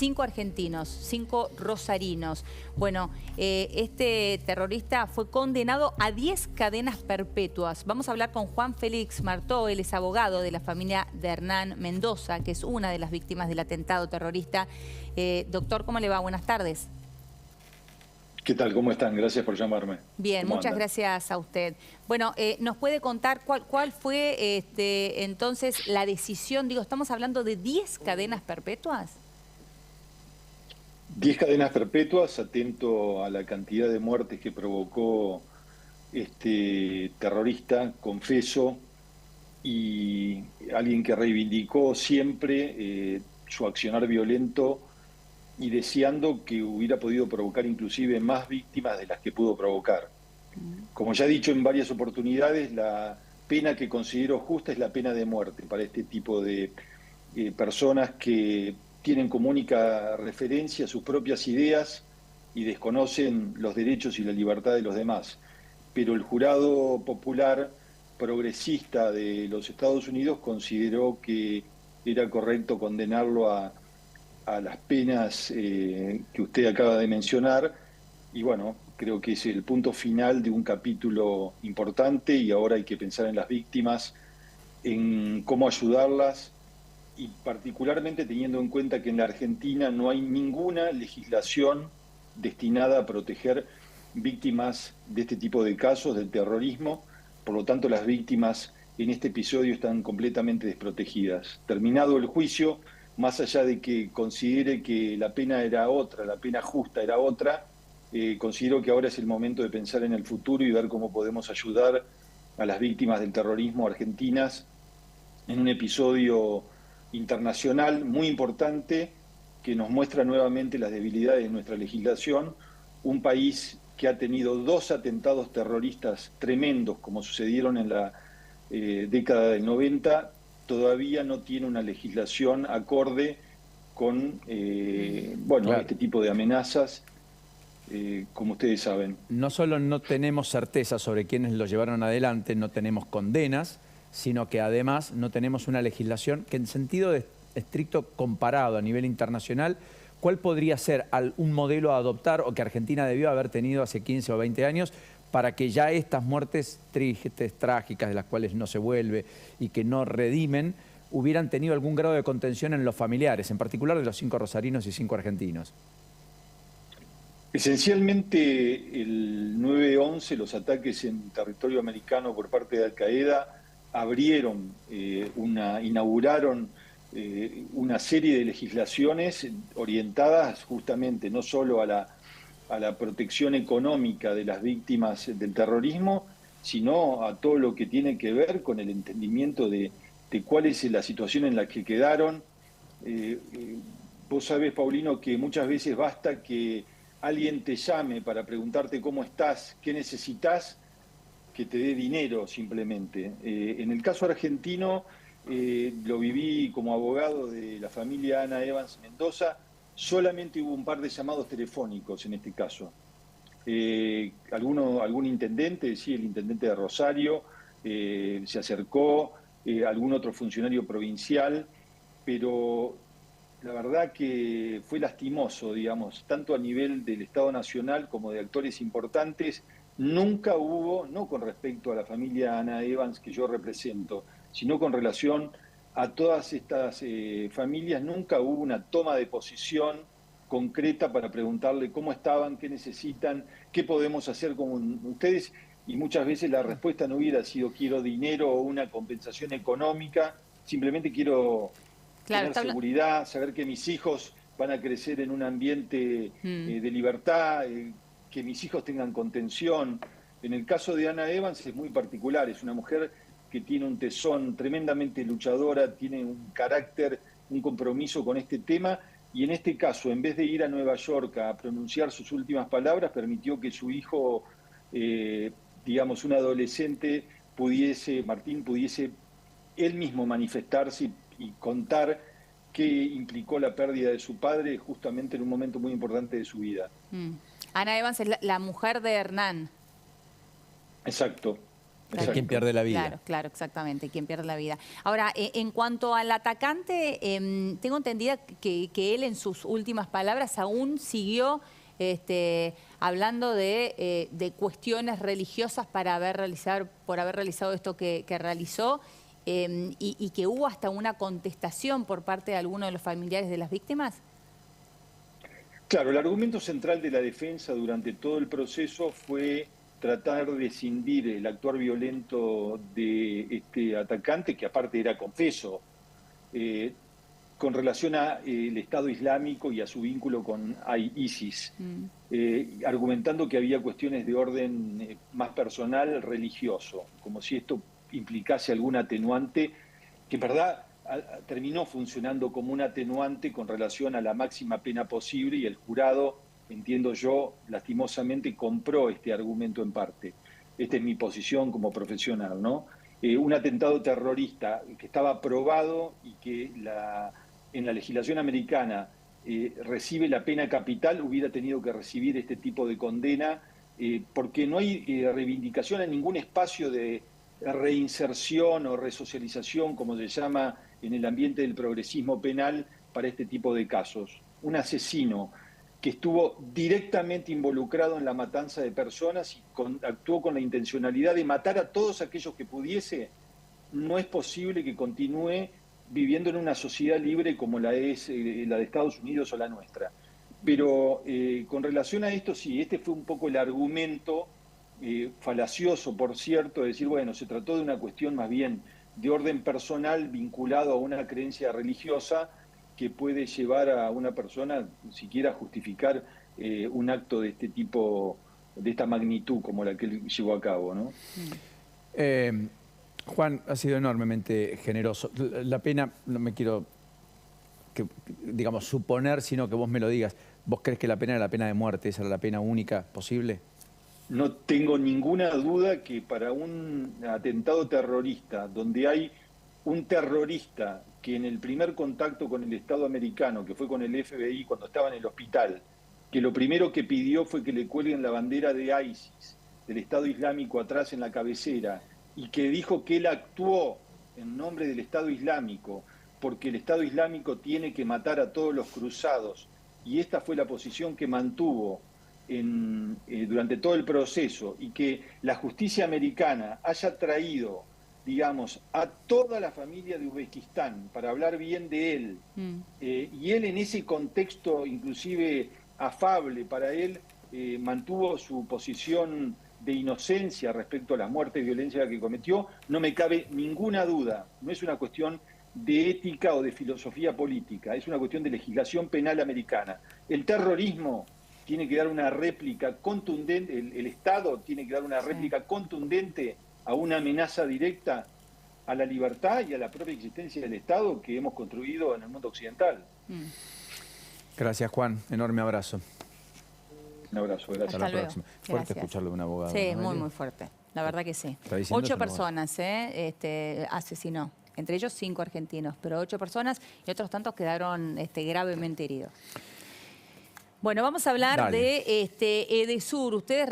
5 argentinos, 5 rosarinos. Bueno, este terrorista fue condenado a 10 cadenas perpetuas. Vamos a hablar con Juan Félix Martó, él es abogado de la familia de Hernán Mendoza, que es una de las víctimas del atentado terrorista. Doctor, ¿cómo le va? Buenas tardes. ¿Qué tal? ¿Cómo están? Gracias por llamarme. Bien, muchas gracias a usted. Bueno, ¿nos puede contar cuál fue entonces la decisión? Digo, ¿estamos hablando de 10 cadenas perpetuas? 10 cadenas perpetuas, atento a la cantidad de muertes que provocó este terrorista, confeso, y alguien que reivindicó siempre su accionar violento y deseando que hubiera podido provocar inclusive más víctimas de las que pudo provocar. Como ya he dicho en varias oportunidades, la pena que considero justa es la pena de muerte para este tipo de personas que tienen como única referencia sus propias ideas y desconocen los derechos y la libertad de los demás. Pero el jurado popular progresista de los Estados Unidos consideró que era correcto condenarlo a las penas que usted acaba de mencionar, y bueno, creo que es el punto final de un capítulo importante y ahora hay que pensar en las víctimas, en cómo ayudarlas y particularmente teniendo en cuenta que en la Argentina no hay ninguna legislación destinada a proteger víctimas de este tipo de casos, del terrorismo, por lo tanto las víctimas en este episodio están completamente desprotegidas. Terminado el juicio, más allá de que considere que la pena era otra, la pena justa era otra, considero que ahora es el momento de pensar en el futuro y ver cómo podemos ayudar a las víctimas del terrorismo argentinas en un episodio internacional muy importante que nos muestra nuevamente las debilidades de nuestra legislación, un país que ha tenido 2 atentados terroristas tremendos como sucedieron en la década del 90, todavía no tiene una legislación acorde con Claro. este tipo de amenazas, como ustedes saben. No solo no tenemos certeza sobre quiénes lo llevaron adelante, no tenemos condenas, sino que además no tenemos una legislación que en sentido estricto comparado a nivel internacional, ¿cuál podría ser un modelo a adoptar o que Argentina debió haber tenido hace 15 o 20 años para que ya estas muertes tristes, trágicas, de las cuales no se vuelve y que no redimen, hubieran tenido algún grado de contención en los familiares, en particular de los 5 rosarinos y 5 argentinos? Esencialmente el 9/11, los ataques en territorio americano por parte de Al-Qaeda inauguraron una serie de legislaciones orientadas justamente no solo a la protección económica de las víctimas del terrorismo, sino a todo lo que tiene que ver con el entendimiento de cuál es la situación en la que quedaron. Vos sabés, Paulino, que muchas veces basta que alguien te llame para preguntarte cómo estás, qué necesitas, que te dé dinero simplemente. En el caso argentino, lo viví como abogado de la familia Ana Evans Mendoza, solamente hubo un par de llamados telefónicos en este caso. Algún intendente, sí, el intendente de Rosario, se acercó, algún otro funcionario provincial, pero la verdad que fue lastimoso, digamos, tanto a nivel del Estado Nacional como de actores importantes. Nunca hubo, no con respecto a la familia Ana Evans que yo represento, sino con relación a todas estas familias, nunca hubo una toma de posición concreta para preguntarle cómo estaban, qué necesitan, qué podemos hacer con ustedes, y muchas veces la respuesta no hubiera sido quiero dinero o una compensación económica, simplemente quiero tener seguridad, saber que mis hijos van a crecer en un ambiente de libertad, que mis hijos tengan contención. En el caso de Ana Evans es muy particular, es una mujer que tiene un tesón tremendamente luchadora, tiene un carácter, un compromiso con este tema, y en este caso, en vez de ir a Nueva York a pronunciar sus últimas palabras, permitió que su hijo, digamos, un adolescente, Martín, pudiese él mismo manifestarse y contar qué implicó la pérdida de su padre justamente en un momento muy importante de su vida. Ana Evans es la mujer de Hernán. Exacto. Es quien pierde la vida. Claro, claro, exactamente, quien pierde la vida. Ahora, en cuanto al atacante, tengo entendida que él en sus últimas palabras aún siguió hablando de cuestiones religiosas por haber realizado esto que realizó, y que hubo hasta una contestación por parte de algunos de los familiares de las víctimas. Claro, el argumento central de la defensa durante todo el proceso fue tratar de escindir el actuar violento de este atacante, que aparte era confeso, con relación al Estado Islámico y a su vínculo con ISIS, argumentando que había cuestiones de orden más personal, religioso, como si esto implicase algún atenuante, que en verdad terminó funcionando como un atenuante con relación a la máxima pena posible, y el jurado, entiendo yo, lastimosamente compró este argumento en parte. Esta es mi posición como profesional, ¿no? Un atentado terrorista que estaba probado y que en la legislación americana recibe la pena capital, hubiera tenido que recibir este tipo de condena, porque no hay reivindicación en ningún espacio de reinserción o resocialización, como se llama en el ambiente del progresismo penal, para este tipo de casos. Un asesino que estuvo directamente involucrado en la matanza de personas y actuó con la intencionalidad de matar a todos aquellos que pudiese, no es posible que continúe viviendo en una sociedad libre como la es la de Estados Unidos o la nuestra. Pero con relación a esto, sí, este fue un poco el argumento falacioso, por cierto, de decir, bueno, se trató de una cuestión más bien de orden personal vinculado a una creencia religiosa que puede llevar a una persona siquiera a justificar un acto de este tipo, de esta magnitud como la que él llevó a cabo, ¿no? Juan, ha sido enormemente generoso. La pena, no me quiero, digamos, suponer, sino que vos me lo digas. ¿Vos crees que la pena era la pena de muerte? ¿Esa era la pena única posible? No tengo ninguna duda que para un atentado terrorista, donde hay un terrorista que en el primer contacto con el Estado americano, que fue con el FBI cuando estaba en el hospital, que lo primero que pidió fue que le cuelguen la bandera de ISIS, del Estado Islámico, atrás en la cabecera, y que dijo que él actuó en nombre del Estado Islámico, porque el Estado Islámico tiene que matar a todos los cruzados, y esta fue la posición que mantuvo durante todo el proceso, y que la justicia americana haya traído, digamos, a toda la familia de Uzbekistán para hablar bien de él, y él en ese contexto inclusive afable para él, mantuvo su posición de inocencia respecto a la muerte y violencia que cometió, no me cabe ninguna duda. No es una cuestión de ética o de filosofía política, es una cuestión de legislación penal americana. El terrorismo tiene que dar una réplica contundente, el Estado tiene que dar una réplica contundente a una amenaza directa a la libertad y a la propia existencia del Estado que hemos construido en el mundo occidental. Gracias, Juan. Enorme abrazo. Un abrazo, gracias. Hasta la próxima. Fuerte escucharlo de un abogado. Sí, ¿no? muy, muy fuerte. La verdad que sí. 8 personas asesinó. Entre ellos 5 argentinos, pero 8 personas y otros tantos quedaron gravemente heridos. Bueno, vamos a hablar de Edesur. Ustedes